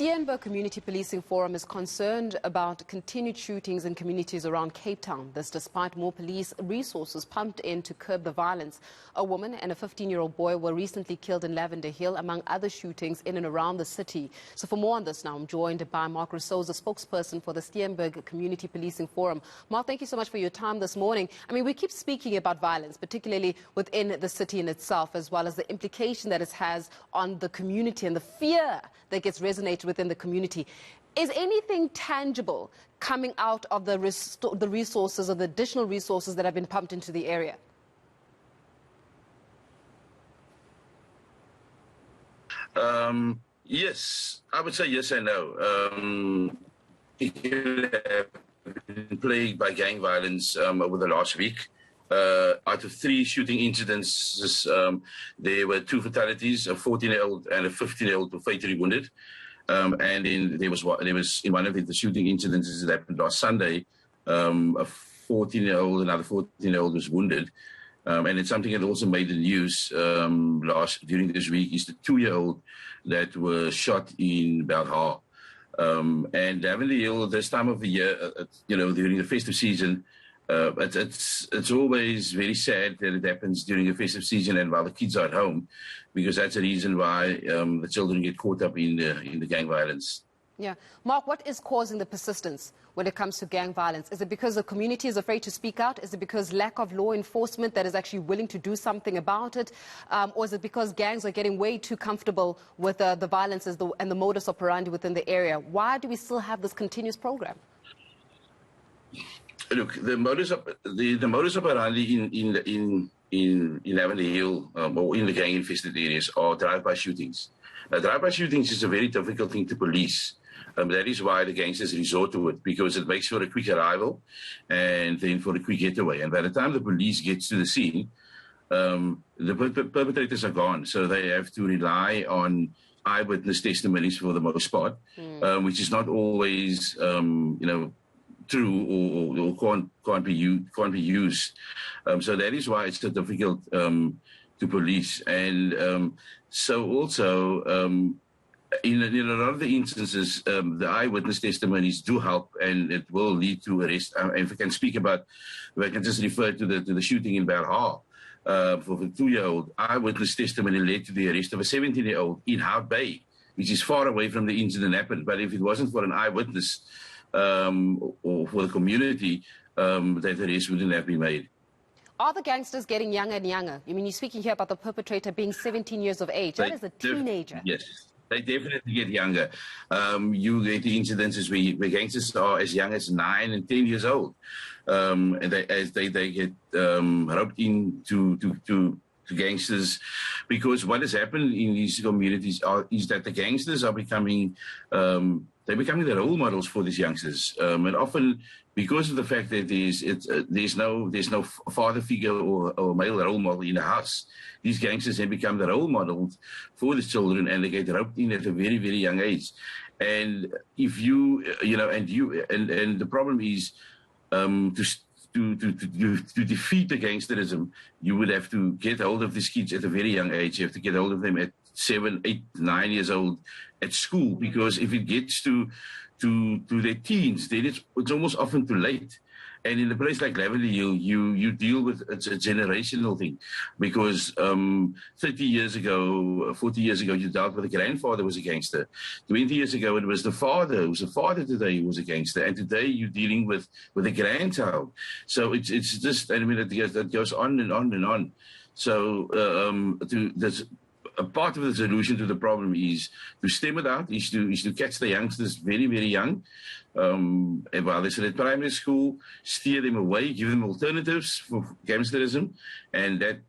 Steenberg Community Policing Forum is concerned about continued shootings in communities around Cape Town. This despite more police resources pumped in to curb the violence. A woman and a 15-year-old boy were recently killed in Lavender Hill, among other shootings in and around the city. So for more on this now, I'm joined by Mark Rossouw, the spokesperson for the Steenberg Community Policing Forum. Mark, thank you so much for your time this morning. I mean, we keep speaking about violence, particularly within the city in itself, as well as the implication that it has on the community and the fear that gets resonated within the community. Is anything tangible coming out of the resources or the additional resources that have been pumped into the area? Yes, I would say yes and no. It has been plagued by gang violence over the last week. Out of 3 shooting incidents, there were 2 fatalities, a 14-year-old and a 15-year-old were fatally wounded. And then there was in one of the shooting incidents that happened last Sunday, a 14-year-old, another 14-year-old was wounded. And it's something that also made the news during this week is the 2-year-old that was shot in Belhar. And Lavender Hill, this time of the year, during the festive season, it's always very sad that it happens during the festive season and while the kids are at home, because that's the reason why the children get caught up in the gang violence. Yeah. Mark, what is causing the persistence when it comes to gang violence? Is it because the community is afraid to speak out? Is it because lack of law enforcement that is actually willing to do something about it? Or is it because gangs are getting way too comfortable with the violence and the modus operandi within the area? Why do we still have this continuous program? Look, the modus operandi in Lavender Hill or in the gang-infested areas are drive-by shootings. Drive-by shootings is a very difficult thing to police. That is why the gangsters resort to it, because it makes for a quick arrival and then for a quick getaway. And by the time the police gets to the scene, the perpetrators are gone. So they have to rely on eyewitness testimonies for the most part, which is not always, true or can't be used. So that is why it's so difficult to police. And so also in a lot of the instances, the eyewitness testimonies do help, and it will lead to arrest. If I can just refer to the shooting in Belhar for the 2-year-old, eyewitness testimony led to the arrest of a 17-year-old in Hout Bay, which is far away from the incident happened. But if it wasn't for an eyewitness or for the community, that arrest wouldn't have been made. Are the gangsters getting younger and younger? I mean, you're speaking here about the perpetrator being 17 years of age. That is a teenager. Yes, they definitely get younger. You get the incidences where gangsters are as young as 9 and 10 years old. And they get roped into gangsters, because what has happened in these communities is that the gangsters are becoming they're becoming the role models for these youngsters, and often because of the fact that there's no father figure or male role model in the house, these gangsters have become the role models for the children, and they get roped in at a very, very young age. And if and the problem is to defeat the gangsterism, you would have to get hold of these kids at a very young age. You have to get hold of them at 7, 8, 9 years old at school, because if it gets to their teens, then it's almost often too late. And in a place like Lavender Hill, you deal with it's a generational thing, because 30 years ago, 40 years ago, you dealt with a grandfather who was a gangster. 20 years ago, it was the father who's a father today who was a gangster, and today you're dealing with a grandchild. So it's just, I mean, it goes on and on and on. So there's a part of the solution to the problem is to stem it out, is to catch the youngsters very, very young, while they're still at primary school, steer them away, give them alternatives for gangsterism, and that,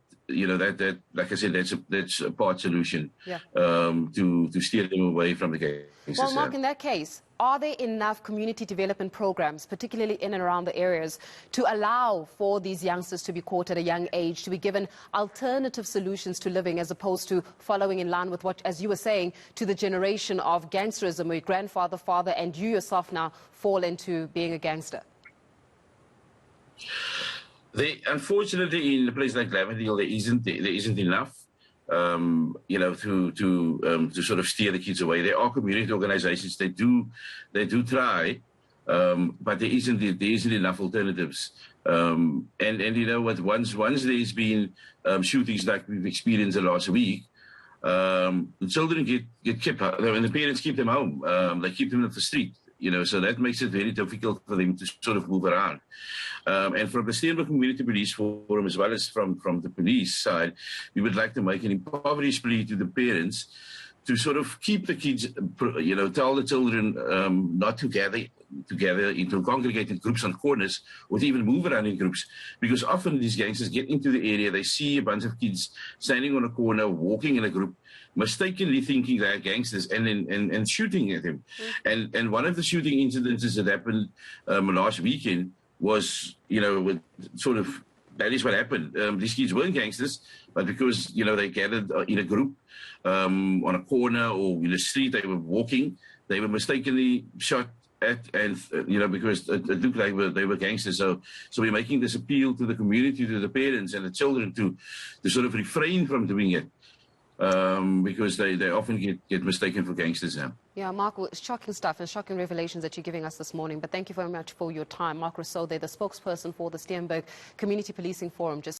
like I said, that's a part solution. Yeah. To steer them away from the gangsters. Well, Mark, in that case, are there enough community development programs, particularly in and around the areas, to allow for these youngsters to be caught at a young age, to be given alternative solutions to living, as opposed to following in line with what, as you were saying, to the generation of gangsterism, where your grandfather, father, and you yourself now fall into being a gangster? Unfortunately, in a place like Lavender Hill, there isn't enough. you know, to sort of steer the kids away. There are community organizations that do try, but there isn't enough alternatives. And you know what? Once there's been shootings like we've experienced the last week, the children get kept, and the parents keep them home. They keep them at the street. You know, so that makes it very difficult for them to sort of move around. And from the Steenberg Community Policing Forum, as well as from the police side, we would like to make an impoverished plea to the parents to sort of keep the kids, you know, tell the children not to gather into congregated groups on corners or to even move around in groups, because often these gangsters get into the area, they see a bunch of kids standing on a corner, walking in a group, mistakenly thinking they're gangsters and shooting at them. And one of the shooting incidents that happened last weekend was, you know, sort of, that is what happened. These kids weren't gangsters, but because, you know, they gathered in a group on a corner or in a street, they were walking, they were mistakenly shot at, and you know, because it looked like they were gangsters. So we're making this appeal to the community, to the parents and the children to sort of refrain from doing it, because they often get mistaken for gangsters now. Yeah, Mark, shocking stuff and shocking revelations that you're giving us this morning. But thank you very much for your time. Mark Rossouw, the spokesperson for the Steenberg Community Policing Forum.